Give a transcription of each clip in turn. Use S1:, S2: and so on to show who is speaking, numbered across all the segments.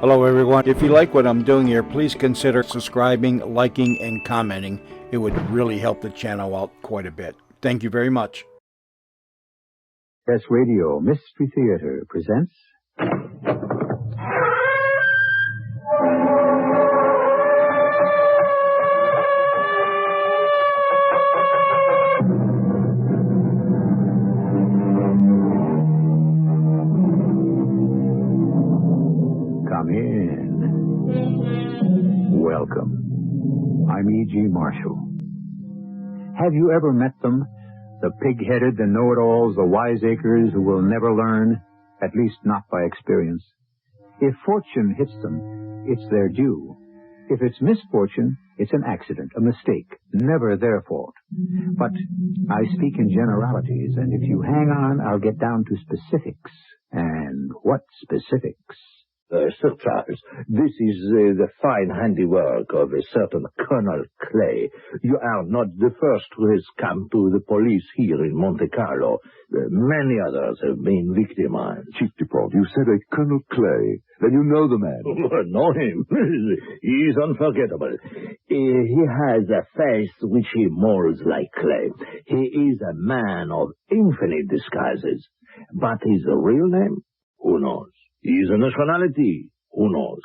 S1: Hello everyone. If you like what I'm doing here, please consider subscribing, liking, and commenting. It would really help the channel out quite a bit. Thank you very much.
S2: CBS Radio Mystery Theater presents... Come in. Welcome. I'm E.G. Marshall. Have you ever met them? The pig-headed, the know-it-alls, the wiseacres who will never learn, at least not by experience. If fortune hits them, it's their due. If it's misfortune, it's an accident, a mistake, never their fault. But I speak in generalities, and if you hang on, I'll get down to specifics. And what specifics?
S3: Sir Charles, this is the fine handiwork of a certain Colonel Clay. You are not the first who has come to the police here in Monte Carlo. Many others have been victimized.
S4: Chief Dupont, you said a Colonel Clay. Then you know the man.
S3: Know him. He is unforgettable. He has a face which he molds like clay. He is a man of infinite disguises. But his real name? Who knows? His nationality? Who knows?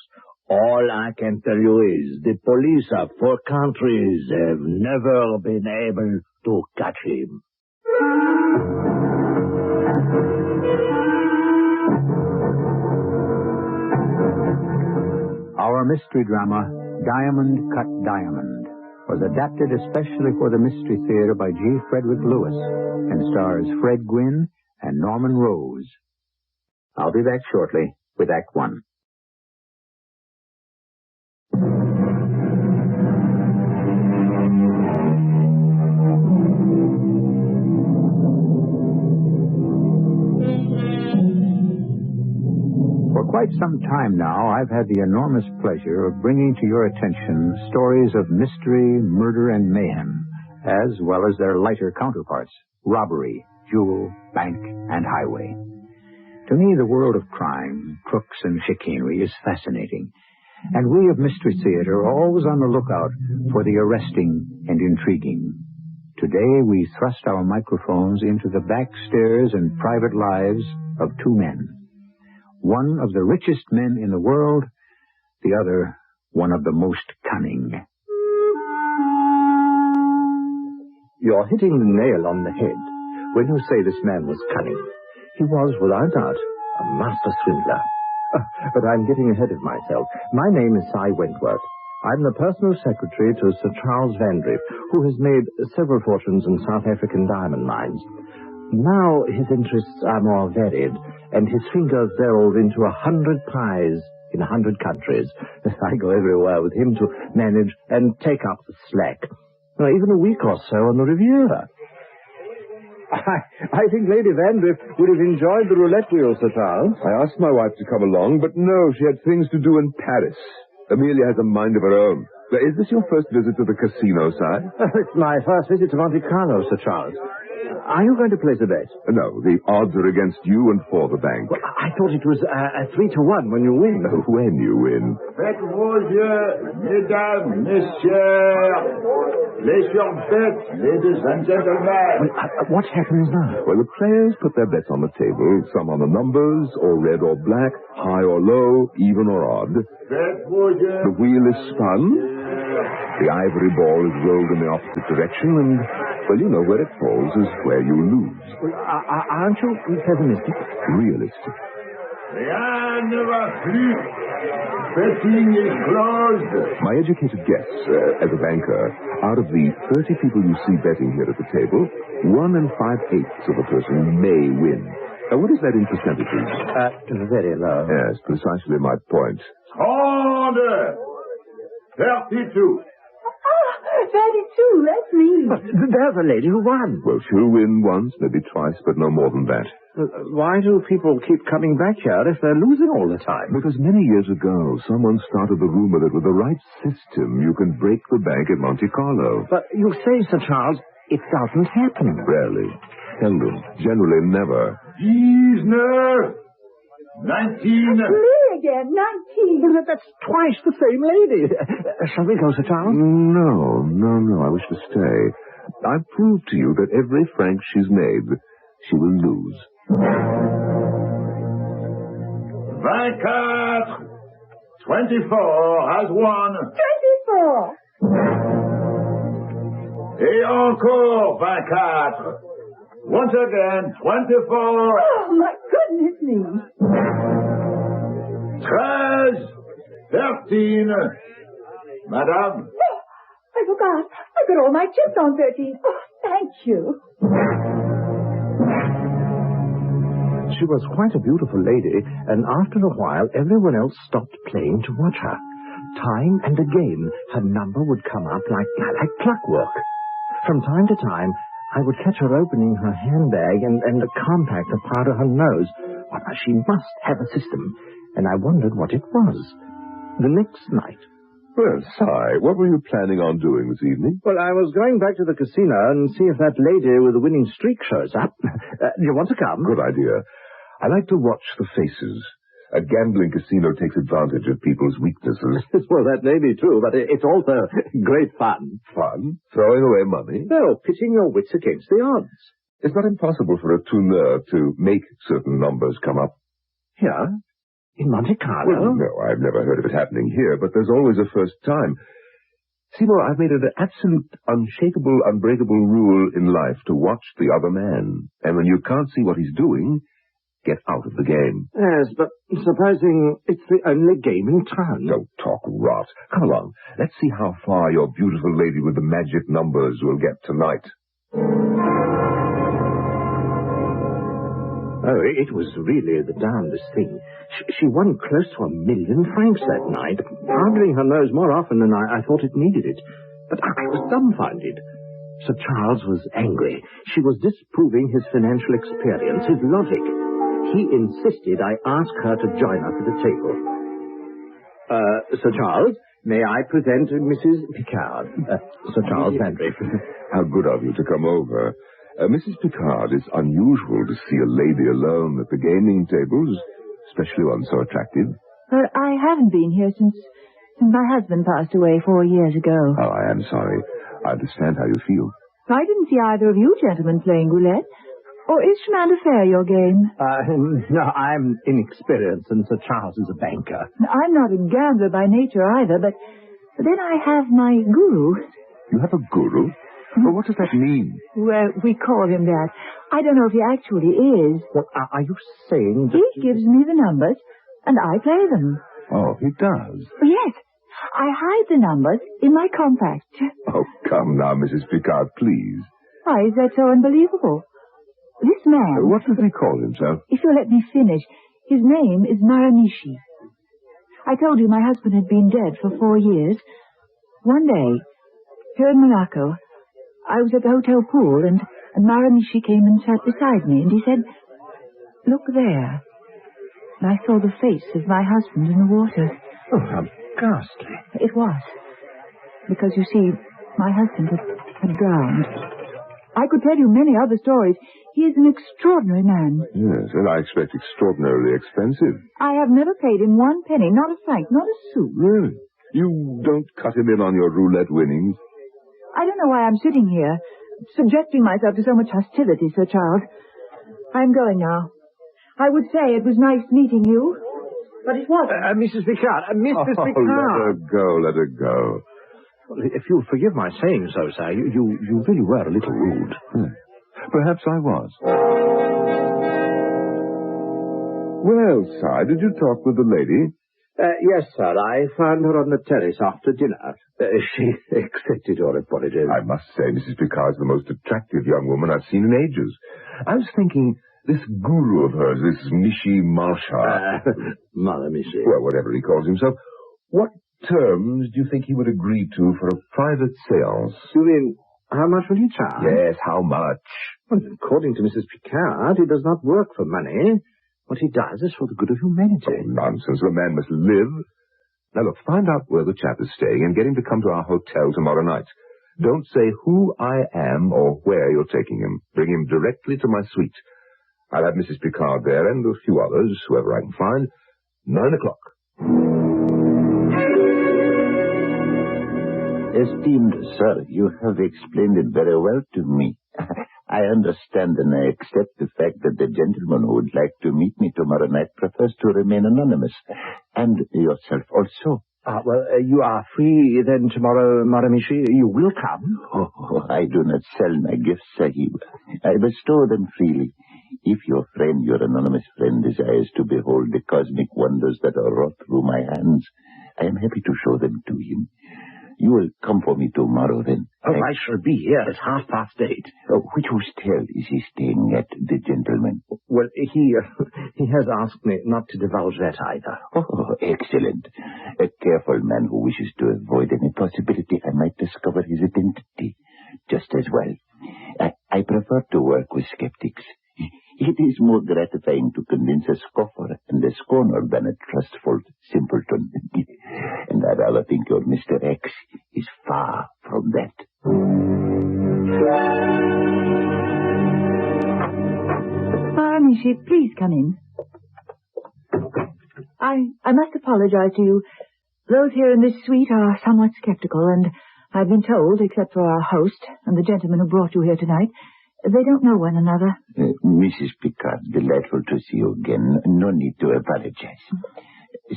S3: All I can tell you is the police of 4 countries have never been able to catch him.
S2: Our mystery drama, Diamond Cut Diamond, was adapted especially for the Mystery Theater by G. Frederick Lewis and stars Fred Gwynne and Norman Rose. I'll be back shortly with Act One. For quite some time now, I've had the enormous pleasure of bringing to your attention stories of mystery, murder, and mayhem, as well as their lighter counterparts, robbery, jewel, bank, and highway. To me, the world of crime, crooks, and chicanery is fascinating, and we of Mystery Theater are always on the lookout for the arresting and intriguing. Today, we thrust our microphones into the back stairs and private lives of 2 men. One of the richest men in the world, the other one of the most cunning.
S3: You're hitting the nail on the head when you say this man was cunning. He was, without doubt, a master swindler. But I'm getting ahead of myself. My name is Cy Wentworth. I'm the personal secretary to Sir Charles Vandriff, who has made several fortunes in South African diamond mines. Now his interests are more varied, and his fingers delve into 100 pies in 100 countries. I go everywhere with him to manage and take up the slack. Even a week or so on the Riviera. I think Lady Vandriff would have enjoyed the roulette wheel, Sir Charles.
S4: I asked my wife to come along, but no, she had things to do in Paris. Amelia has a mind of her own. Is this your first visit to the casino, sir?
S3: It's my first visit to Monte Carlo, Sir Charles. Are you going to place a bet?
S4: No, the odds are against you and for the bank.
S3: Well, I thought it was a 3-to-1 when you win.
S4: When you win.
S5: Faites vos yeux, mesdames, messieurs. Place your bets, ladies and gentlemen.
S3: What happens now?
S4: Well, the players put their bets on the table, some on the numbers, or red or black, high or low, even or odd.
S5: Faites vos yeux.
S4: The wheel is spun. The ivory ball is rolled in the opposite direction, and, well, you know, where it falls is where you lose.
S3: Aren't you pessimistic?
S4: Realistic.
S5: Rien ne va plus. Betting is closed.
S4: My educated guess, as a banker, out of the 30 people you see betting here at the table, 1 5/8 of a person may win. What is that in percentages?
S3: Very low.
S4: Yes, precisely my point.
S5: 32.
S6: 32, that's me.
S3: But there's a lady who won.
S4: Well, she'll win once, maybe twice, but no more than that.
S3: Why do people keep coming back here if they're losing all the time?
S4: Because many years ago, someone started the rumor that with the right system, you can break the bank at Monte Carlo.
S3: But you say, Sir Charles, it doesn't happen.
S4: Rarely. Seldom. Generally never.
S5: 19. 19.
S6: Big. again. 19.
S2: Well, that's twice the same lady. Shall we go, Sir Charles?
S4: No. I wish to stay. I've proved to you that every franc she's made, she will lose.
S5: 24. 24 has won.
S6: 24.
S5: Et encore 24. Once again, 24.
S6: Oh, my goodness me.
S5: 13. 13. Madame.
S6: Oh, I forgot. I got all my chips on 13. Oh, thank you.
S2: She was quite a beautiful lady, and after a while everyone else stopped playing to watch her. Time and again her number would come up like clockwork. From time to time I would catch her opening her handbag and a compactor part of her nose. Well, she must have a system, and I wondered what it was. The next night...
S4: Well, Si, what were you planning on doing this evening?
S2: Well, I was going back to the casino and see if that lady with the winning streak shows up. Do you want to come?
S4: Good idea. I like to watch the faces. A gambling casino takes advantage of people's weaknesses.
S2: Well, that may be true, but it's also great fun.
S4: Fun? Throwing away money?
S2: No, pitting your wits against the odds.
S4: It's not impossible for a tourneur to make certain numbers come up.
S2: Here? In Monte Carlo?
S4: Well, no, I've never heard of it happening here, but there's always a first time. Seymour, I've made it an absolute, unshakable, unbreakable rule in life to watch the other man. And when you can't see what he's doing, get out of the game.
S2: Yes, but supposing it's the only game in town.
S4: Don't talk rot. Come along. Let's see how far your beautiful lady with the magic numbers will get tonight.
S2: Oh, it was really the darndest thing. She won close to 1 million francs that night, powdering her nose more often than I thought it needed it. But I was dumbfounded. Sir Charles was angry. She was disproving his financial experience, his logic. He insisted I ask her to join us at the table. Sir Charles, may I present Mrs. Picard? Sir Charles Landry.
S4: How good of you to come over. Mrs. Picard, it's unusual to see a lady alone at the gaming tables, especially one so attractive.
S7: I haven't been here since my husband passed away 4 years ago.
S4: Oh, I am sorry. I understand how you feel.
S7: I didn't see either of you gentlemen playing roulette. Or is Chemin de Fer your game?
S2: No, I'm inexperienced, and Sir Charles is a banker.
S7: I'm not a gambler by nature either, but then I have my guru.
S4: You have a guru? Well, what does that mean?
S7: Well, we call him that. I don't know if he actually is.
S2: Well, are you saying that...
S7: He gives me the numbers, and I play them.
S4: Oh, he does?
S7: Yes. I hide the numbers in my compact.
S4: Oh, come now, Mrs. Picard, please.
S7: Why is that so unbelievable? This man...
S4: What does he call himself?
S7: If you'll let me finish, his name is Maramichi. I told you my husband had been dead for 4 years. One day, here in Morocco, I was at the hotel pool, and Maramichi came and sat beside me, and he said, "Look there." And I saw the face of my husband in the water.
S2: Oh, how ghastly.
S7: It was. Because, you see, my husband had drowned. I could tell you many other stories. He is an extraordinary man.
S4: Yes, and I expect extraordinarily expensive.
S7: I have never paid him 1 penny, not a franc, not a sou.
S4: Really? You don't cut him in on your roulette winnings?
S7: I don't know why I'm sitting here, subjecting myself to so much hostility, Sir Charles. I'm going now. I would say it was nice meeting you, but it wasn't.
S2: Mrs. Picard, Mrs.
S4: Oh,
S2: Picard.
S4: let her go.
S2: Well, if you'll forgive my saying so, sir, you really were a little rude.
S4: Perhaps I was. Well, Si, did you talk with the lady?
S2: Yes, sir. I found her on the terrace after dinner. She accepted your apologies.
S4: I must say, Mrs. Picard's the most attractive young woman I've seen in ages. I was thinking, this guru of hers, this Michi Marshal...
S2: Maramichi.
S4: Well, whatever he calls himself, what terms do you think he would agree to for a private seance?
S2: You mean, how much will he charge?
S4: Yes, how much?
S2: Well, according to Mrs. Picard, he does not work for money. What he does is for the good of humanity.
S4: Oh, nonsense. The man must live. Now, look, find out where the chap is staying and get him to come to our hotel tomorrow night. Don't say who I am or where you're taking him. Bring him directly to my suite. I'll have Mrs. Picard there and a few others, whoever I can find. 9 o'clock.
S8: Esteemed sir, you have explained it very well to me. I understand and I accept the fact that the gentleman who would like to meet me tomorrow night prefers to remain anonymous. And yourself also.
S3: You are free then tomorrow, Maramichi? You will come?
S8: Oh, I do not sell my gifts, Sahib. I bestow them freely. If your friend, your anonymous friend, desires to behold the cosmic wonders that are wrought through my hands, I am happy to show them to him. You will come for me tomorrow, then?
S3: I shall be here at 8:30.
S8: Which hotel is he staying at, the gentleman?
S3: Well, he has asked me not to divulge that either.
S8: Oh, excellent. A careful man who wishes to avoid any possibility I might discover his identity just as well. I prefer to work with skeptics. It is more gratifying to convince a scoffer and a scorner than a trustful simpleton. And I rather think your Mr. X is far from that.
S7: Maramichi, please come in. I must apologize to you. Those here in this suite are somewhat skeptical, and I've been told, except for our host and the gentleman who brought you here tonight, they don't know one another.
S8: Mrs. Picard, delightful to see you again. No need to apologize.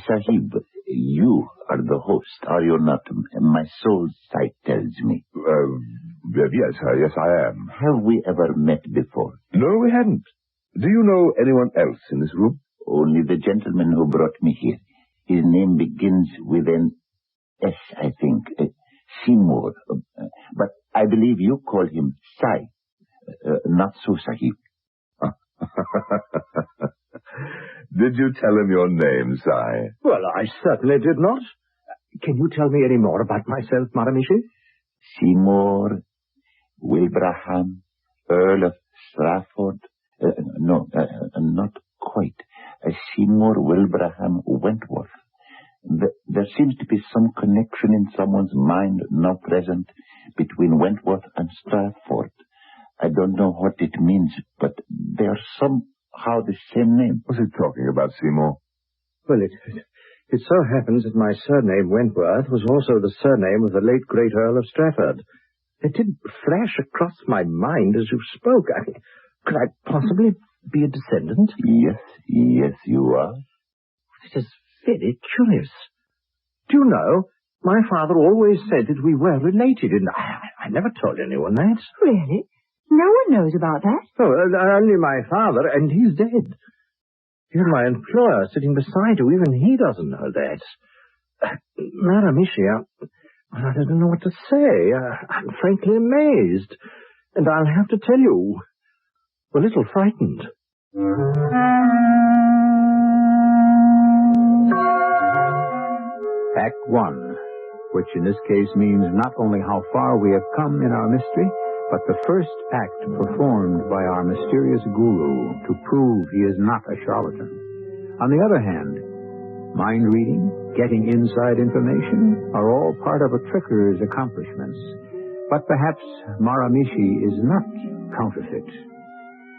S8: Sahib, you are the host, are you not? My soul's sight tells me.
S4: Yes, I am.
S8: Have we ever met before?
S4: No, we hadn't. Do you know anyone else in this room?
S8: Only the gentleman who brought me here. His name begins with an S, I think. Seymour. But I believe you call him Sai. Not so, Sahib.
S4: Did you tell him your name, Sai?
S3: Well, I certainly did not. Can you tell me any more about myself, Maramichi?
S8: Seymour Wilbraham, Earl of Strafford. No, not quite. Seymour Wilbraham Wentworth. There seems to be some connection in someone's mind now present between Wentworth and Strafford. I don't know what it means, but they are somehow the same name.
S4: What's he talking about, Seymour?
S3: Well, it so happens that my surname, Wentworth, was also the surname of the late great Earl of Strafford. It did flash across my mind as you spoke. Could I possibly be a descendant?
S8: Yes, you are.
S3: It is very curious. Do you know, my father always said that we were related, and I never told anyone that.
S7: Really? No one knows about that.
S3: Oh, only my father, and he's dead. Even my employer sitting beside you, even he doesn't know that. Maramichi, I don't know what to say. I'm frankly amazed. And I'll have to tell you, a little frightened.
S2: Act 1, which in this case means not only how far we have come in our mystery, but the first act performed by our mysterious guru to prove he is not a charlatan. On the other hand, mind reading, getting inside information are all part of a tricker's accomplishments. But perhaps Maramichi is not counterfeit.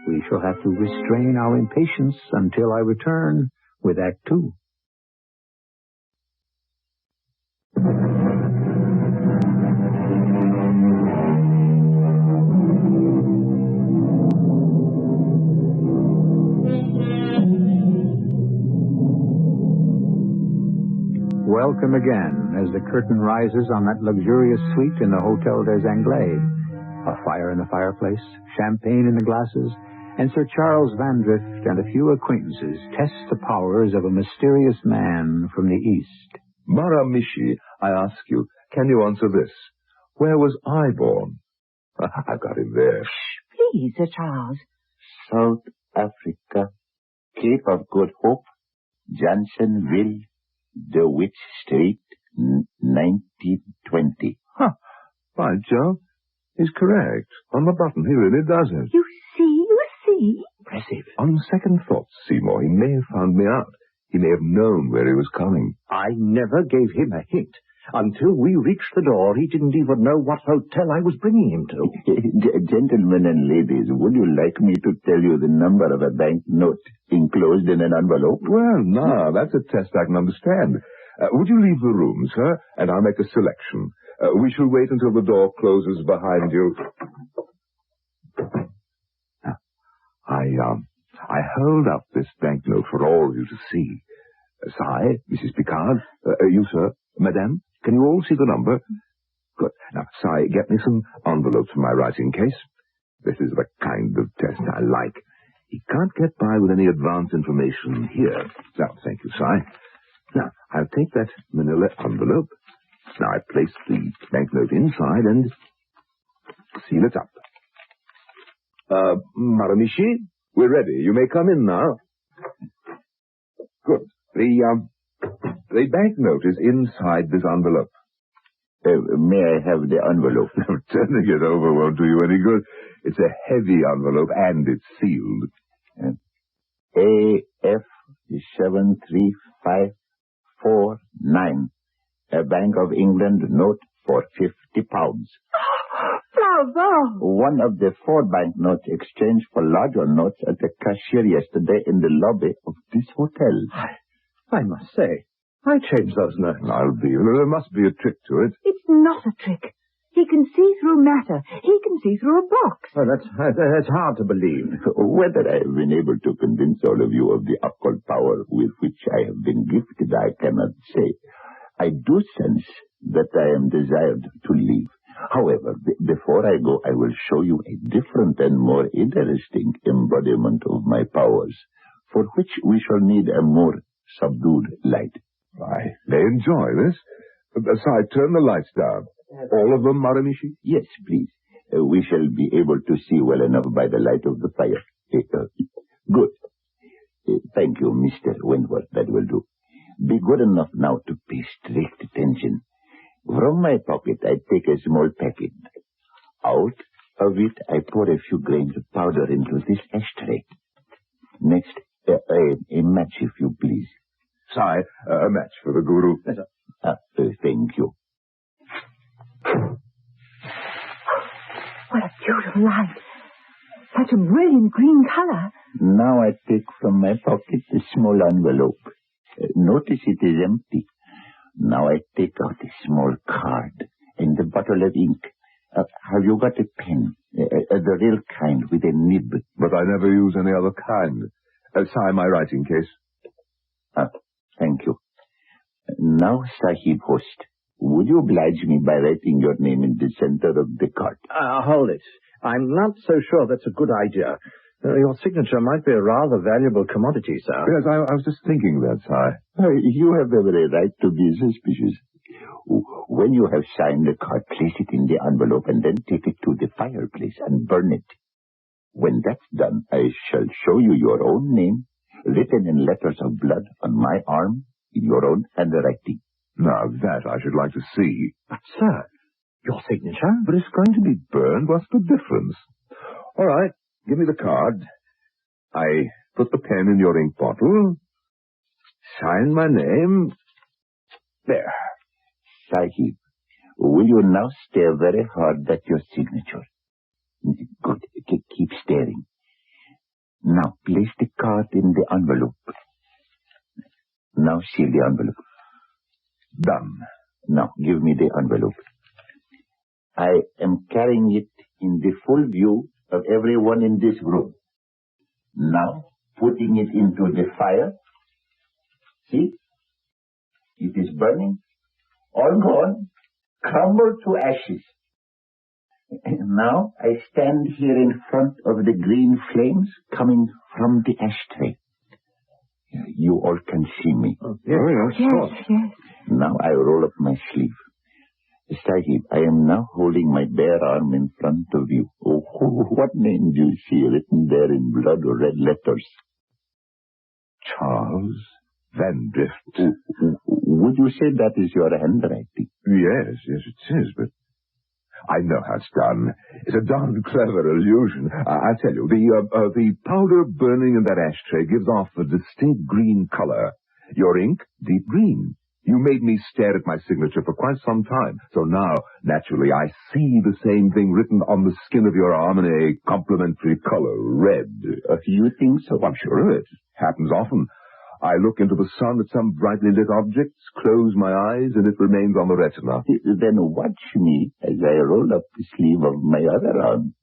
S2: We shall have to restrain our impatience until I return with Act 2. Welcome again as the curtain rises on that luxurious suite in the Hotel des Anglais. A fire in the fireplace, champagne in the glasses, and Sir Charles Vandrift and a few acquaintances test the powers of a mysterious man from the East.
S4: Maramichi, I ask you, can you answer this? Where was I born? I've got him there.
S7: Please, Sir Charles.
S8: South Africa, Cape of Good Hope, Johnsonville, DeWitt Street, 1920.
S4: By Jove, he's correct. On the button, he really does it.
S7: You see?
S3: Impressive.
S4: On second thoughts, Seymour, he may have found me out. He may have known where he was coming.
S3: I never gave him a hint. Until we reached the door, he didn't even know what hotel I was bringing him to.
S8: Gentlemen and ladies, would you like me to tell you the number of a bank note enclosed in an envelope?
S4: Well, now, that's a test I can understand. Would you leave the room, sir, and I'll make a selection. We shall wait until the door closes behind you. I held up this banknote for all of you to see. Si, Mrs. Picard, you, sir, Madame, can you all see the number? Good. Now, Si, get me some envelopes from my writing case. This is the kind of test I like. He can't get by with any advance information here. Now, thank you, Si. Now, I'll take that manila envelope. Now, I place the banknote inside and seal it up. Maramishi, we're ready. You may come in now. Good. The banknote is inside this envelope.
S8: May I have the envelope?
S4: Turning it over won't do you any good. It's a heavy envelope and it's sealed.
S8: AF 73549. A Bank of England note for £50.
S6: Bravo!
S8: One of the 4 banknotes exchanged for larger notes at the cashier yesterday in the lobby of this hotel.
S3: I must say, I changed those notes.
S4: I'll be. There must be a trick to it.
S7: It's not a trick. He can see through matter. He can see through a box.
S3: Oh, that's hard to believe.
S8: Whether I have been able to convince all of you of the occult power with which I have been gifted, I cannot say. I do sense that I am desired to leave. However, before I go, I will show you a different and more interesting embodiment of my powers, for which we shall need a more subdued light.
S4: I may enjoy this. Aside, turn the lights down. All of them, Maramishi?
S8: Yes, please. We shall be able to see well enough by the light of the fire. Good. Thank you, Mr. Wentworth. That will do. Be good enough now to pay strict attention. From my pocket, I take a small packet. Out of it, I pour a few grains of powder into this ashtray. Next, a match, if you please.
S4: Si, a match for the Guru.
S8: Thank you.
S7: What a beautiful light. Such a brilliant green color.
S8: Now I take from my pocket a small envelope. Notice it is empty. Now I take out a small card and a bottle of ink. Have you got a pen? The real kind with a nib.
S4: But I never use any other kind. Sign my writing case.
S8: Thank you. Now, Sahib Host, would you oblige me by writing your name in the center of the card?
S3: Hold it. I'm not so sure that's a good idea. Your signature might be a rather valuable commodity, sir.
S4: Yes, I was just thinking that, sir.
S8: You have every right to be suspicious. When you have signed the card, place it in the envelope and then take it to the fireplace and burn it. When that's done, I shall show you your own name, written in letters of blood on my arm, in your own handwriting.
S4: Now, that I should like to see.
S3: But, sir, your signature?
S4: But it's going to be burned. What's the difference? All right, give me the card. I put the pen in your ink bottle, sign my name. There.
S8: Sahib, will you now stare very hard at your signature? Good. Keep staring. Now, place the card in the envelope. Now, seal the envelope.
S4: Done.
S8: Now, give me the envelope. I am carrying it in the full view of everyone in this room. Now, putting it into the fire. See? It is burning. All gone. Crumbled to ashes. Now, I stand here in front of the green flames coming from the ashtray. You all can see me.
S7: Yes.
S8: Now I roll up my sleeve. Sahib, I am now holding my bare arm in front of you. Oh, what name do you see written there in blood or red letters?
S4: Charles Van Drift.
S8: Would you say that is your handwriting?
S4: Yes, it is, but I know how it's done. It's a darn clever illusion. I tell you, the powder burning in that ashtray gives off a distinct green color. Your ink, deep green. You made me stare at my signature for quite some time. So now, naturally, I see the same thing written on the skin of your arm in a complementary color, red.
S8: You think so?
S4: I'm sure of it. Happens often. I look into the sun at some brightly lit objects, close my eyes, and it remains on the retina.
S8: Then watch me as I roll up the sleeve of my other arm.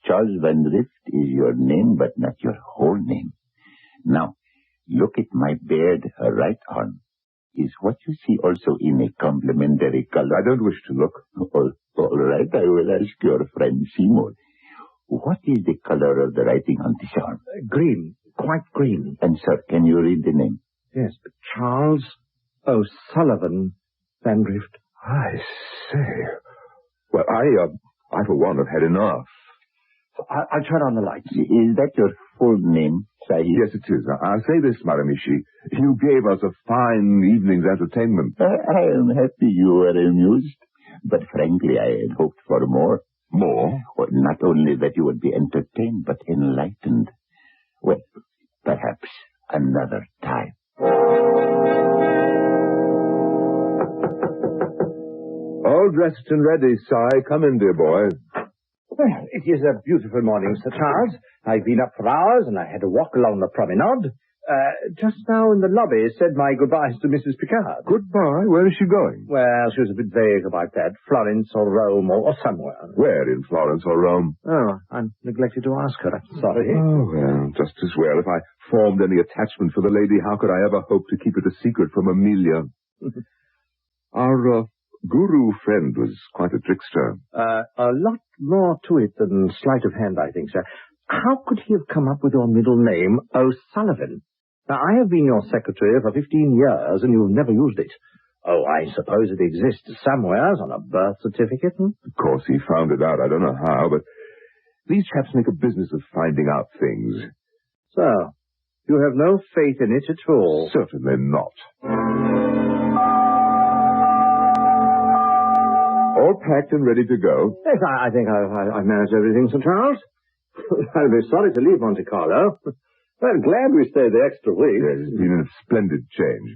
S8: Charles Van Rift is your name, but not your whole name. Now, look at my bared right arm. Is what you see also in a complementary color?
S4: I don't wish to look.
S8: All right, I will ask your friend Seymour. What is the color of the writing on this arm?
S3: Green. Quite green.
S8: And, sir, can you read the name?
S3: Yes, but Charles O'Sullivan Van Rift.
S4: I say. Well, I for one, have had enough.
S3: I'll turn on the lights.
S8: Is that your full name, Sahib?
S4: Yes, it is. I'll say this, Maramishi. You gave us a fine evening's entertainment.
S8: I am happy you were amused, but frankly, I had hoped for more.
S4: More?
S8: Well, not only that you would be entertained, but enlightened. Well, perhaps another time.
S4: All dressed and ready, Si. Come in, dear boy.
S3: Well, it is a beautiful morning, Sir Charles. I've been up for hours, and I had a walk along the promenade. Just now in the lobby, said my goodbyes to Mrs. Picard.
S4: Goodbye. Where is she going?
S3: Well, she was a bit vague about that. Florence or Rome or somewhere.
S4: Where in Florence or Rome?
S3: Oh, I neglected to ask her. I'm sorry.
S4: Oh, well, just as well. If I formed any attachment for the lady, how could I ever hope to keep it a secret from Amelia? Our guru friend was quite a trickster.
S3: A lot more to it than sleight of hand, I think, sir. How could he have come up with your middle name, O'Sullivan? Now, I have been your secretary for 15 years, and you've never used it. Oh, I suppose it exists somewhere on a birth certificate.
S4: Of course, he found it out. I don't know how, but these chaps make a business of finding out things.
S3: So, you have no faith in it at all?
S4: Certainly not. All packed and ready to go?
S3: Yes, I think I've managed everything, Sir Charles. I'll be sorry to leave Monte Carlo. I'm glad we stayed the extra week.
S4: Yes, it's been a splendid change.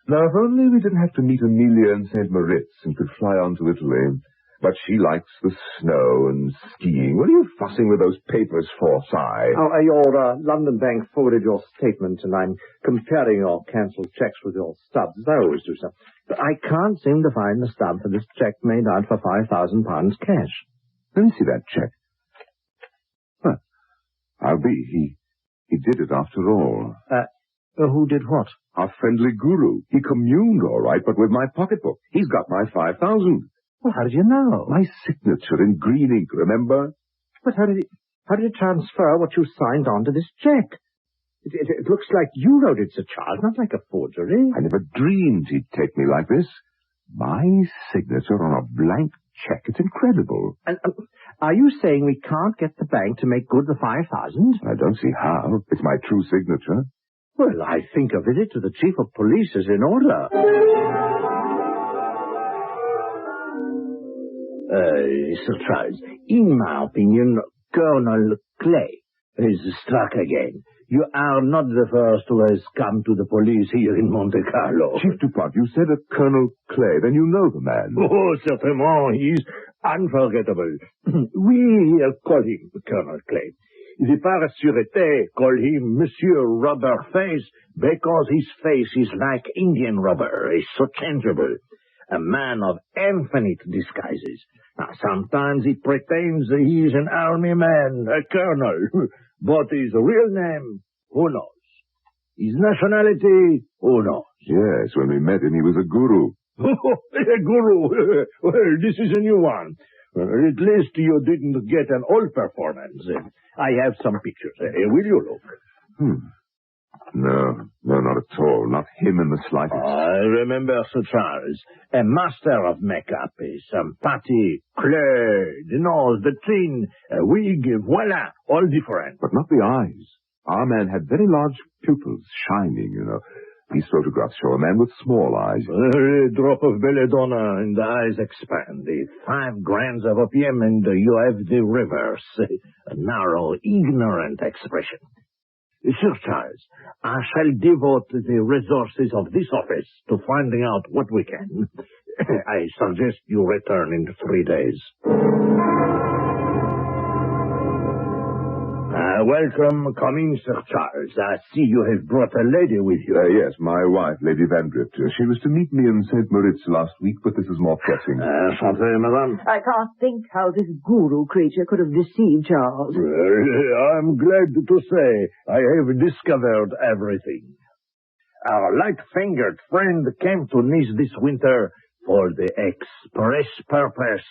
S4: Now, if only we didn't have to meet Amelia in St. Moritz and could fly on to Italy. But she likes the snow and skiing. What are you fussing with those papers for, Si?
S3: Oh, your London bank forwarded your statement, and I'm comparing your cancelled checks with your stubs. I always do so. But I can't seem to find the stub for this check made out for £5,000 cash.
S4: Let me see that check. Huh. I'll be. He did it after all.
S3: Who did what?
S4: Our friendly guru. He communed all right, but with my pocketbook. He's got my 5,000.
S3: Well, how did you know?
S4: My signature in green ink, remember?
S3: But how did it transfer what you signed onto this check? It looks like you wrote it, Sir Charles, not like a forgery.
S4: I never dreamed he'd take me like this. My signature on a blank check. It's incredible.
S3: And are you saying we can't get the bank to make good the 5,000?
S4: I don't see how. It's my true signature.
S3: Well, I think a visit to the chief of police is in order. Sir Charles, in my opinion, Colonel Clay is struck again. You are not the first who has come to the police here in Monte Carlo.
S4: Chief Dupont, you said a Colonel Clay, then you know the man.
S3: Oh, certainly, he's unforgettable. We here call him Colonel Clay. The Paris Sûreté call him Monsieur Rubber Face because his face is like Indian rubber. It's so changeable. A man of infinite disguises. Now, sometimes he pretends he's an army man, a colonel. But his real name, who knows? His nationality, who knows?
S4: Yes, when we met him, he was a guru.
S3: A guru? Well, this is a new one. At least you didn't get an old performance. I have some pictures. Will you look?
S4: No, not at all. Not him in the slightest.
S3: I remember Sir Charles, a master of makeup, some patty, clay, the nose, the chin, a wig, voila, all different.
S4: But not the eyes. Our man had very large pupils, shining, you know. These photographs show a man with small eyes.
S3: A drop of belladonna and the eyes expand. 5 grams of opium and you have the reverse, a narrow, ignorant expression.
S5: Sir Charles, I shall devote the resources of this office to finding out what we can. I suggest you return in 3 days. Welcome. Come in, Sir Charles. I see you have brought a lady with you.
S4: Yes, my wife, Lady Vandrift. She was to meet me in St. Moritz last week, but this is more pressing.
S5: Santé, madame.
S7: I can't think how this guru creature could have deceived Charles.
S5: I'm glad to say I have discovered everything. Our light-fingered friend came to Nice this winter for the express purpose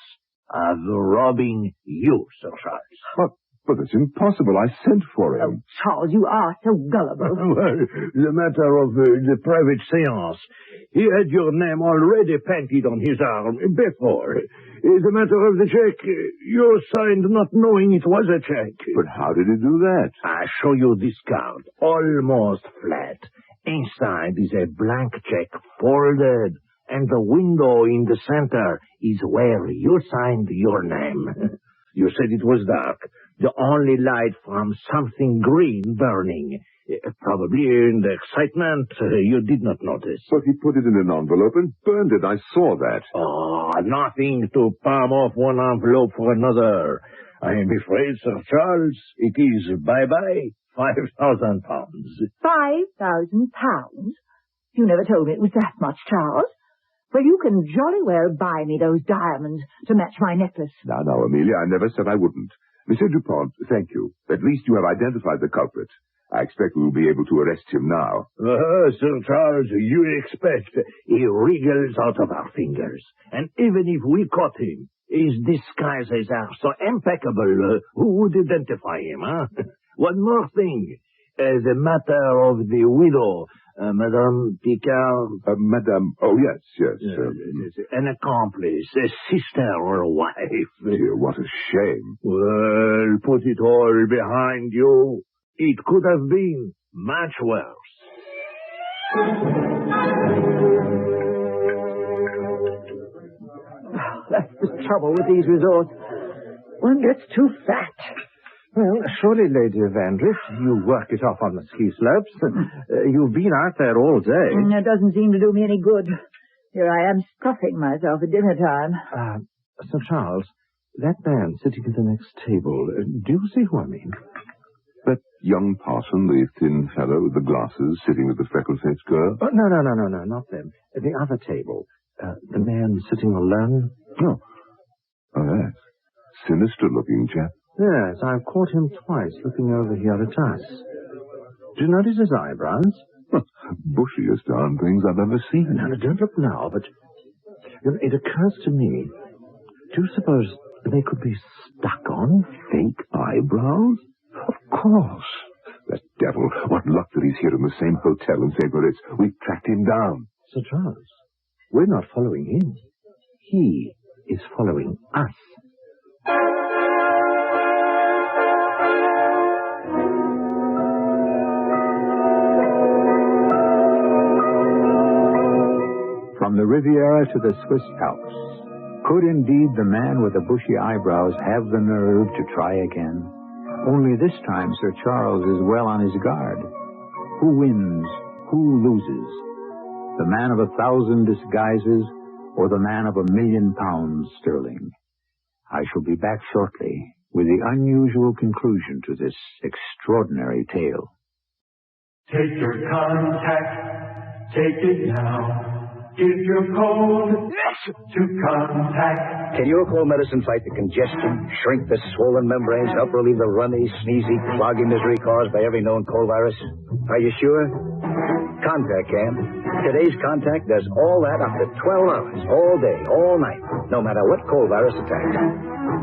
S5: of robbing you, Sir Charles.
S4: But it's impossible. I sent for him.
S7: Oh, Charles, you are so gullible.
S5: Well, the matter of the private seance. He had your name already painted on his arm before. The matter of the check, you signed not knowing it was a check.
S4: But how did he do that?
S5: I show you this card, almost flat. Inside is a blank check folded, and the window in the center is where you signed your name. You said it was dark. The only light from something green burning. Probably in the excitement, you did not notice.
S4: But he put it in an envelope and burned it. I saw that.
S5: Oh, nothing to palm off one envelope for another. I am afraid, Sir Charles, it is bye-bye, £5,000.
S7: £5,000? You never told me it was that much, Charles. Well, you can jolly well buy me those diamonds to match my necklace.
S4: Now, Amelia, I never said I wouldn't. Monsieur Dupont, thank you. At least you have identified the culprit. I expect we will be able to arrest him now.
S5: Sir Charles, you expect he wriggles out of our fingers. And even if we caught him, his disguises are so impeccable, who would identify him, huh? One more thing. The matter of the widow, Madame Picard.
S4: Madame, oh, yes.
S5: An accomplice, a sister or a wife.
S4: Dear, what a shame.
S5: Well, put it all behind you. It could have been much worse.
S7: That's the trouble with these resorts. One gets too fat.
S3: Well, surely, Lady Vandrift, you work it off on the ski slopes. You've been out there all day.
S7: It doesn't seem to do me any good. Here I am stuffing myself at dinner time.
S3: Sir Charles, that man sitting at the next table, do you see who I mean?
S4: That young parson, the thin fellow with the glasses, sitting with the freckle-faced girl?
S3: Oh, no, not them. The other table. The man sitting alone.
S4: Oh, yes. Sinister-looking chap.
S3: Yes, I've caught him twice looking over here at us. Do you notice his eyebrows?
S4: Bushiest darn things I've ever seen.
S3: Now, don't look now, but it occurs to me, do you suppose they could be stuck on?
S4: Fake eyebrows? Of course. That devil. What luck that he's here in the same hotel in St. Moritz. We've tracked him down.
S3: Sir Charles, we're not following him. He is following us.
S2: From the Riviera to the Swiss Alps, could indeed the man with the bushy eyebrows have the nerve to try again? Only this time Sir Charles is well on his guard. Who wins? Who loses? The man of 1,000 disguises or the man of £1,000,000 sterling? I shall be back shortly with the unusual conclusion to this extraordinary tale.
S9: Take your contact, take it now. Give your code to contact.
S10: Can your cold medicine fight the congestion, shrink the swollen membranes, help relieve the runny, sneezy, cloggy misery caused by every known cold virus? Are you sure? Contact can. Today's Contact does all that up to 12 hours, all day, all night, no matter what cold virus attacks.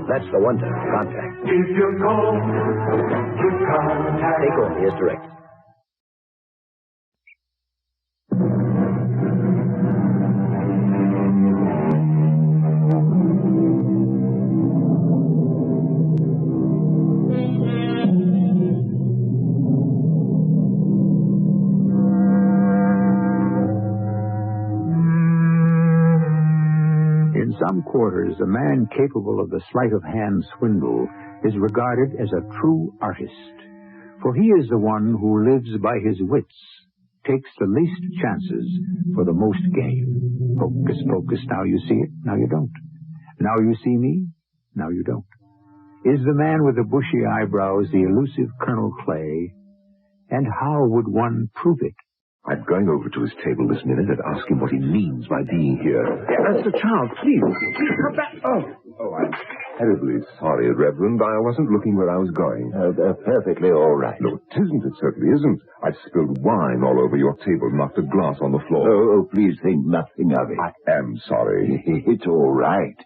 S10: That's the wonder of Contact.
S9: Give your code to contact.
S10: Take only as directed.
S2: In some quarters, a man capable of the sleight of hand swindle is regarded as a true artist. For he is the one who lives by his wits, takes the least chances for the most gain. Hocus pocus, now you see it, now you don't. Now you see me, now you don't. Is the man with the bushy eyebrows the elusive Colonel Clay? And how would one prove it?
S4: I'm going over to his table this minute and ask him what he means by being here.
S3: Mr. Charles, please come back.
S4: Oh, I'm terribly sorry, Reverend. I wasn't looking where I was going.
S8: Perfectly all right.
S4: No, it isn't. It certainly isn't. I've spilled wine all over your table, knocked a glass on the floor.
S8: Oh, please think nothing of it.
S4: I am sorry.
S8: It's all right.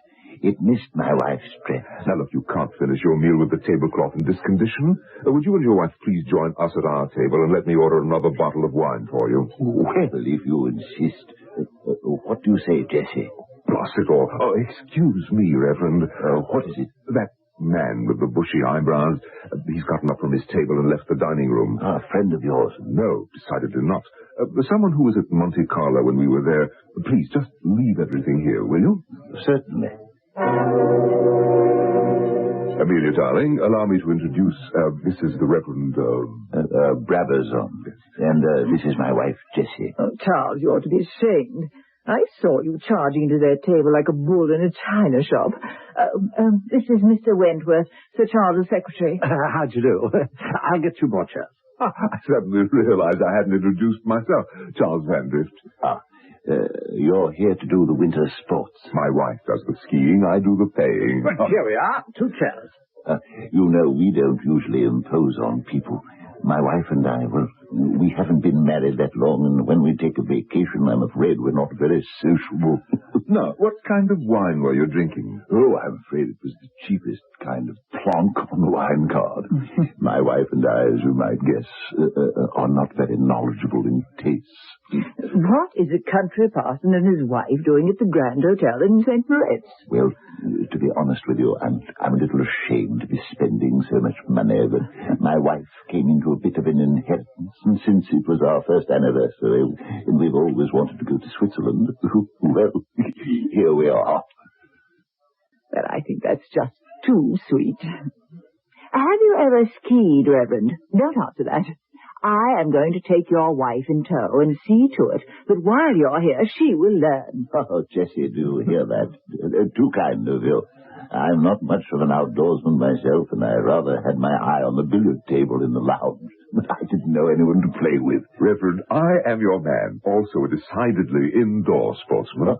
S8: It missed my wife's breath.
S4: Now, look, you can't finish your meal with the tablecloth in this condition. Would you and your wife please join us at our table and let me order another bottle of wine for you?
S8: Well, if you insist. What do you say, Jesse?
S4: Blast it all. Oh, excuse me, Reverend.
S8: What is it?
S4: That man with the bushy eyebrows. He's gotten up from his table and left the dining room.
S8: A friend of yours?
S4: No, decidedly not. Someone who was at Monte Carlo when we were there. Please, just leave everything here, will you?
S8: Certainly.
S4: Amelia, darling, allow me to introduce, this is the Reverend,
S8: Brabazon.
S4: Yes.
S8: And this is my wife, Jessie.
S7: Oh, Charles, you ought to be ashamed. I saw you charging into their table like a bull in a china shop. This is Mr. Wentworth, Sir Charles' secretary.
S3: How'd you do? I'll get 2 more chairs.
S4: I suddenly realized I hadn't introduced myself. Charles Vandrift.
S8: You're here to do the winter sports.
S4: My wife does the skiing, I do the paying.
S3: But here we are, 2 chairs.
S8: You know, we don't usually impose on people. My wife and I, well, we haven't been married that long, and when we take a vacation, I'm afraid we're not very sociable.
S4: Now, what kind of wine were you drinking?
S8: Oh, I'm afraid it was the cheapest kind of plonk on the wine card. My wife and I, as you might guess, are not very knowledgeable in tastes.
S7: What is a country parson and his wife doing at the Grand Hotel in St. Moritz?
S8: Well, to be honest with you, I'm a little ashamed to be spending so much money, but my wife came into a bit of an inheritance, and since it was our first anniversary, and we've always wanted to go to Switzerland, well, here we are.
S7: Well, I think that's just too sweet. Have you ever skied, Reverend? Don't answer that. I am going to take your wife in tow and see to it that while you're here, she will learn.
S8: Oh, Jessie, do you hear that? Too kind of you. I'm not much of an outdoorsman myself, and I rather had my eye on the billiard table in the lounge. But I didn't know anyone to play with.
S4: Reverend, I am your man, also a decidedly indoor sportsman.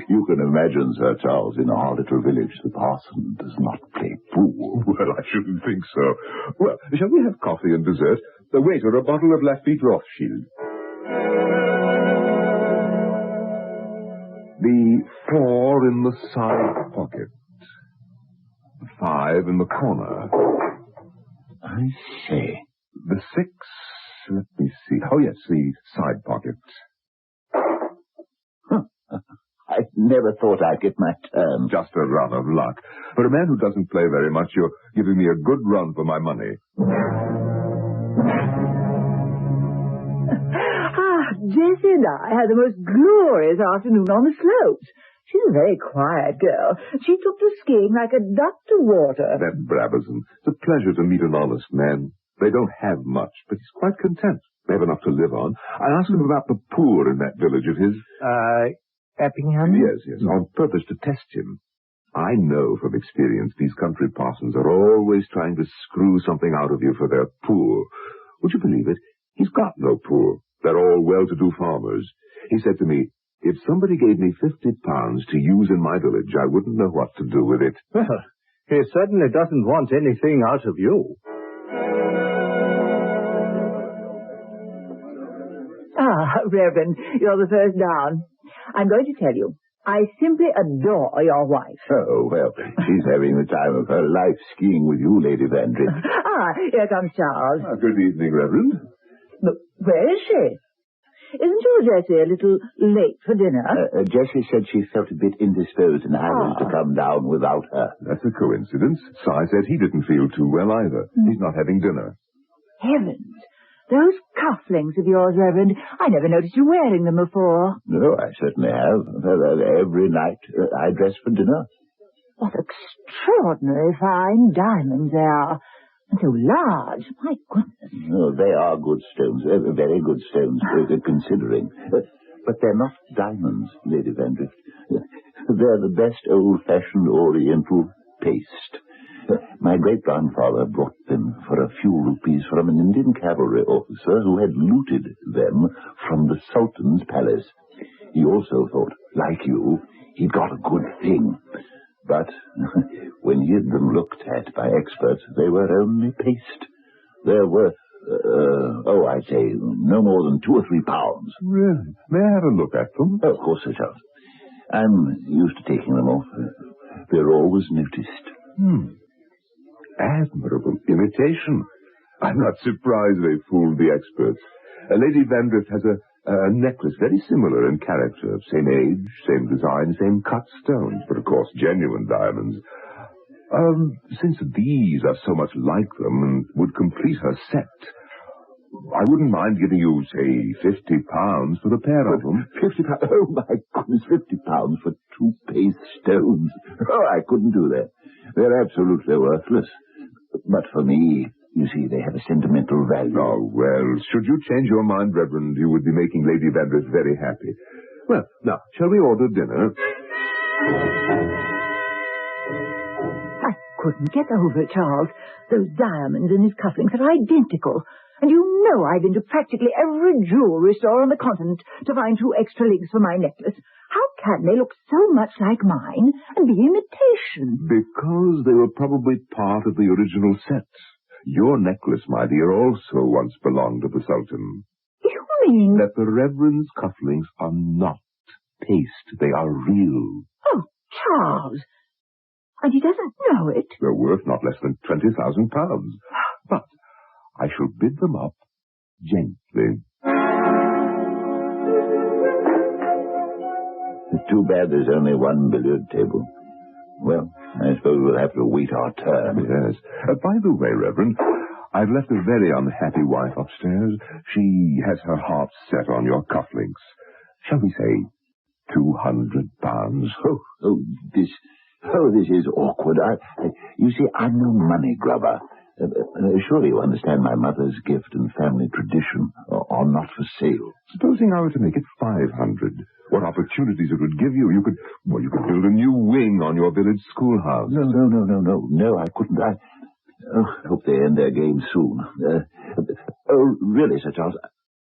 S8: You can imagine, Sir Charles, in our little village, the parson does not play pool.
S4: Well, I shouldn't think so. Well, shall we have coffee and dessert? The waiter, a bottle of Lafite Rothschild. The 4 in the side pocket. The 5 in the corner.
S8: I say.
S4: The 6, let me see. Oh, yes, the side pocket.
S8: I never thought I'd get my turn.
S4: Just a run of luck. For a man who doesn't play very much, you're giving me a good run for my money.
S7: Jessie and I had the most glorious afternoon on the slopes. She's a very quiet girl. She took to skiing like a duck to water.
S4: That Brabazon. It's a pleasure to meet an honest man. They don't have much, but he's quite content. They have enough to live on. I asked him about the poor in that village of his.
S2: Eppingham?
S4: Yes, on purpose to test him. I know from experience these country parsons are always trying to screw something out of you for their poor. Would you believe it? He's got no poor. They're all well-to-do farmers. He said to me, if somebody gave me £50 to use in my village, I wouldn't know what to do with it.
S3: Well, he certainly doesn't want anything out of you.
S7: Reverend, you're the first down. I'm going to tell you, I simply adore your wife.
S8: Oh, well, she's having the time of her life skiing with you, Lady Vandrift.
S7: Here comes Charles.
S4: Good evening, Reverend.
S7: But where is she? Isn't your Jessie a little late for dinner?
S8: Jessie said she felt a bit indisposed and I was to come down without her.
S4: That's a coincidence. Si said he didn't feel too well either. He's not having dinner.
S7: Heavens! Those cufflinks of yours, Reverend, I never noticed you wearing them before.
S8: No, I certainly have. Every night I dress for dinner.
S7: What extraordinary fine diamonds they are. And so large. My goodness.
S8: No, they are good stones, very good stones, considering. But they're not diamonds, Lady Vandrift. They're the best old-fashioned Oriental paste. My great-grandfather brought them for a few rupees from an Indian cavalry officer who had looted them from the Sultan's palace. He also thought, like you, he'd got a good thing. But when he had them looked at by experts, they were only paste. They're worth, I'd say no more than 2 or 3 pounds.
S4: Really? May I have a look at them?
S8: Oh, of course, Sir Charles. I'm used to taking them off. They're always noticed.
S4: Admirable imitation. I'm not surprised they fooled the experts. Lady Vandrift has a necklace very similar in character. Same age, same design, same cut stones, but of course genuine diamonds. Since these are so much like them and would complete her set, I wouldn't mind giving you, say, £50 for the pair of them.
S8: £50? Oh, my goodness, £50 for 2 paste stones. Oh, I couldn't do that. They're absolutely worthless. But for me, you see, they have a sentimental value.
S4: Oh, well, should you change your mind, Reverend, you would be making Lady Vandrift very happy. Well, now, shall we order dinner?
S7: I couldn't get over it, Charles. Those diamonds in his cufflinks are identical. And you know I've been to practically every jewelry store on the continent to find 2 extra links for my necklace. How can they look so much like mine and be imitation?
S4: Because they were probably part of the original set. Your necklace, my dear, also once belonged to the Sultan.
S7: You mean...
S4: That the Reverend's cufflinks are not paste. They are real.
S7: Oh, Charles. And he doesn't know it.
S4: They're worth not less than £20,000. But I shall bid them up gently.
S8: It's too bad there's only 1 billiard table. Well, I suppose we'll have to wait our turn.
S4: Yes. By the way, Reverend, I've left a very unhappy wife upstairs. She has her heart set on your cufflinks. Shall we say £200?
S8: This is awkward. You see, I'm no money grubber. Surely you understand my mother's gift and family tradition are not for sale.
S4: Supposing I were to make it 500, what opportunities it would give you. You could build a new wing on your village schoolhouse.
S8: No, I couldn't. I hope they end their game soon. Really, Sir Charles,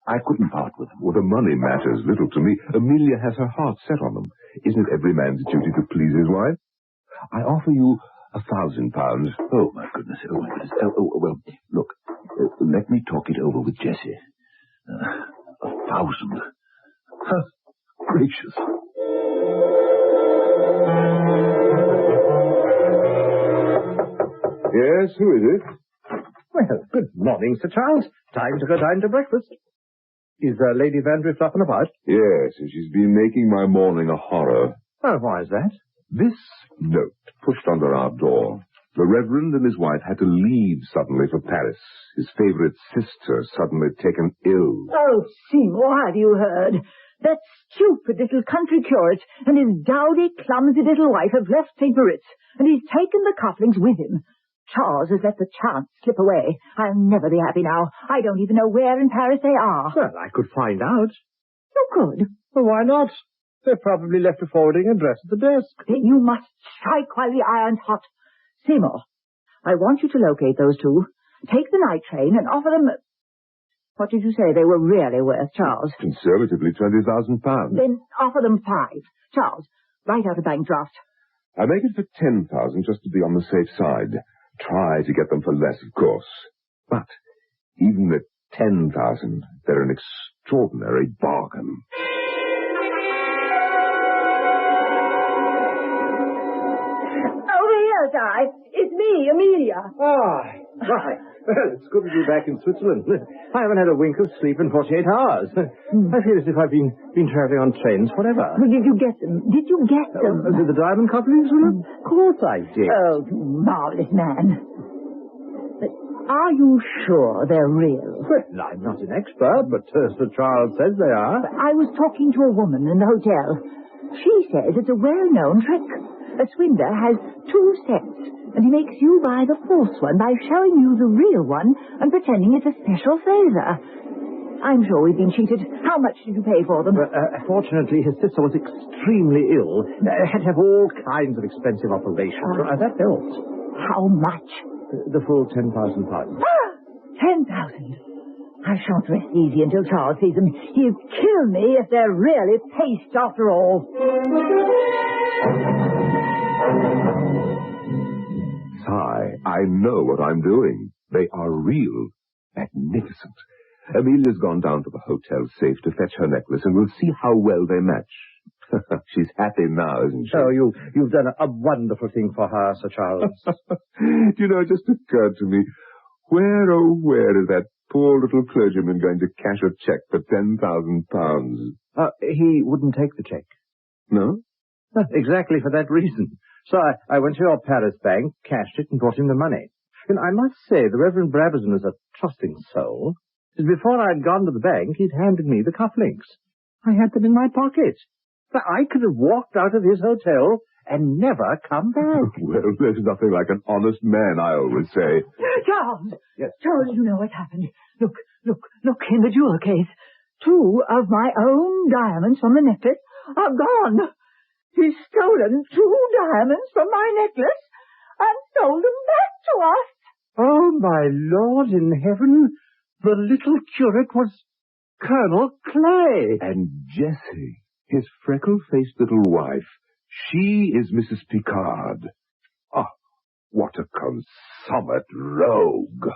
S8: I couldn't part with them.
S4: Well, the money matters little to me. Amelia has her heart set on them. Isn't it every man's duty to please his wife? I offer you £1,000.
S8: Oh, my goodness. Well, look, let me talk it over with Jessie. 1,000. Gracious.
S4: Yes, who is it?
S3: Well, good morning, Sir Charles. Time to go down to breakfast. Is Lady Vandrift up and about?
S4: Yes, and she's been making my morning a horror.
S3: Oh, why is that?
S4: This note pushed under our door. The Reverend and his wife had to leave suddenly for Paris. His favorite sister suddenly taken ill.
S7: Oh, Seymour, have you heard? That stupid little country curate and his dowdy, clumsy little wife have left St. Moritz, and he's taken the cufflinks with him. Charles has let the chance slip away. I'll never be happy now. I don't even know where in Paris they are.
S3: Well, I could find out.
S7: You could?
S3: Well, why not? They probably left a forwarding address at the desk.
S7: Then you must strike while the iron's hot. Seymour, I want you to locate those 2. Take the night train and offer them... What did you say they were really worth, Charles?
S4: Conservatively £20,000.
S7: Then offer them 5. Charles, write out a bank draft.
S4: I make it for 10,000 just to be on the safe side. Try to get them for less, of course. But even at 10,000, they're an extraordinary bargain.
S6: Di. It's me, Amelia.
S3: Ah, right. Well, it's good to be back in Switzerland. I haven't had a wink of sleep in 48 hours. I feel as if I've been traveling on trains forever.
S7: Well, did you get them? Did you get them?
S3: The diamond cufflinks? Of course I did.
S7: Oh, marvelous man. But are you sure they're real?
S3: Well, I'm not an expert, but Sir Charles says they are.
S7: I was talking to a woman in the hotel. She says it's a well-known trick. A swindler has two sets, and he makes you buy the false one by showing you the real one and pretending it's a special favor. I'm sure we've been cheated. How much did you pay for them?
S3: Fortunately, his sister was extremely ill. Had to have all kinds of expensive operations. That helped.
S7: How much?
S3: The full £10,000.
S7: 10,000. I shan't rest easy until Charles sees them. He'll kill me if they're really paste after all.
S4: Sigh, I know what I'm doing. They are real. Magnificent. Amelia's gone down to the hotel safe to fetch her necklace, and we'll see how well they match. She's happy now, isn't she?
S3: Oh, you've done a wonderful thing for her, Sir Charles.
S4: Do you know, it just occurred to me, where, oh, where is that poor little clergyman going to cash a cheque for £10,000?
S3: He wouldn't take the cheque.
S4: No?
S3: Exactly for that reason. So I went to your Paris bank, cashed it, and brought him the money. And I must say, the Reverend Brabazon is a trusting soul. Before I'd gone to the bank, he'd handed me the cufflinks. I had them in my pocket. But I could have walked out of his hotel and never come back.
S4: Well, there's nothing like an honest man, I always say.
S7: Charles!
S3: Yes?
S7: Charles, you know what's happened. Look in the jewel case. 2 of my own diamonds from the necklace are gone. He's stolen 2 diamonds from my necklace and sold them back to us.
S3: Oh, my Lord in heaven, the little curate was Colonel Clay.
S4: And Jessie, his freckle-faced little wife, she is Mrs. Picard. Ah, what a consummate rogue.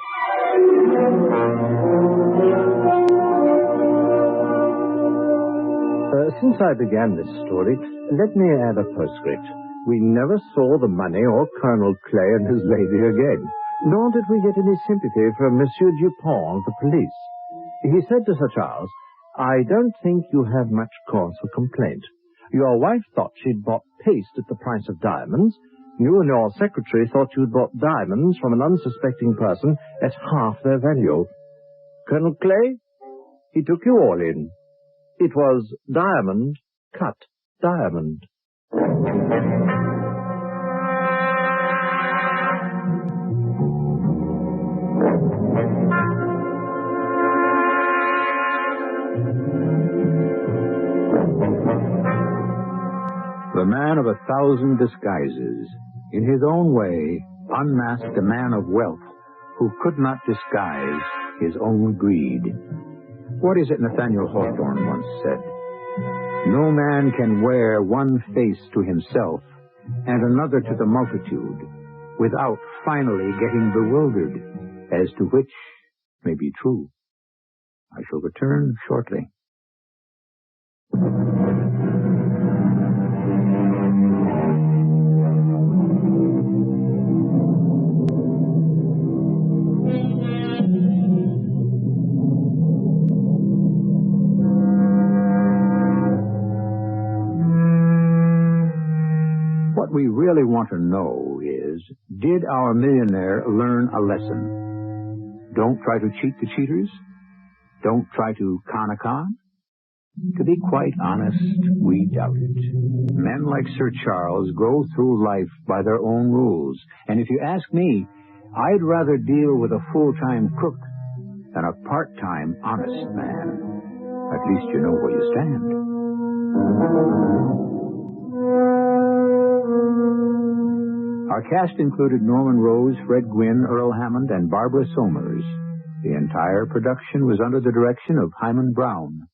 S3: Since I began this story, let me add a postscript. We never saw the money or Colonel Clay and his lady again, nor did we get any sympathy from Monsieur Dupont of the police. He said to Sir Charles, "I don't think you have much cause for complaint. Your wife thought she'd bought paste at the price of diamonds. You and your secretary thought you'd bought diamonds from an unsuspecting person at half their value. Colonel Clay, he took you all in. It was diamond cut diamond."
S2: The man of 1,000 disguises, in his own way, unmasked a man of wealth who could not disguise his own greed. What is it Nathaniel Hawthorne once said? No man can wear one face to himself and another to the multitude without finally getting bewildered as to which may be true. I shall return shortly. What we really want to know is, did our millionaire learn a lesson? Don't try to cheat the cheaters. Don't try to con a con. To be quite honest, we doubt it. Men like Sir Charles go through life by their own rules. And if you ask me, I'd rather deal with a full-time crook than a part-time honest man. At least you know where you stand. Our cast included Norman Rose, Fred Gwynne, Earl Hammond, and Barbara Sohmers. The entire production was under the direction of Hyman Brown.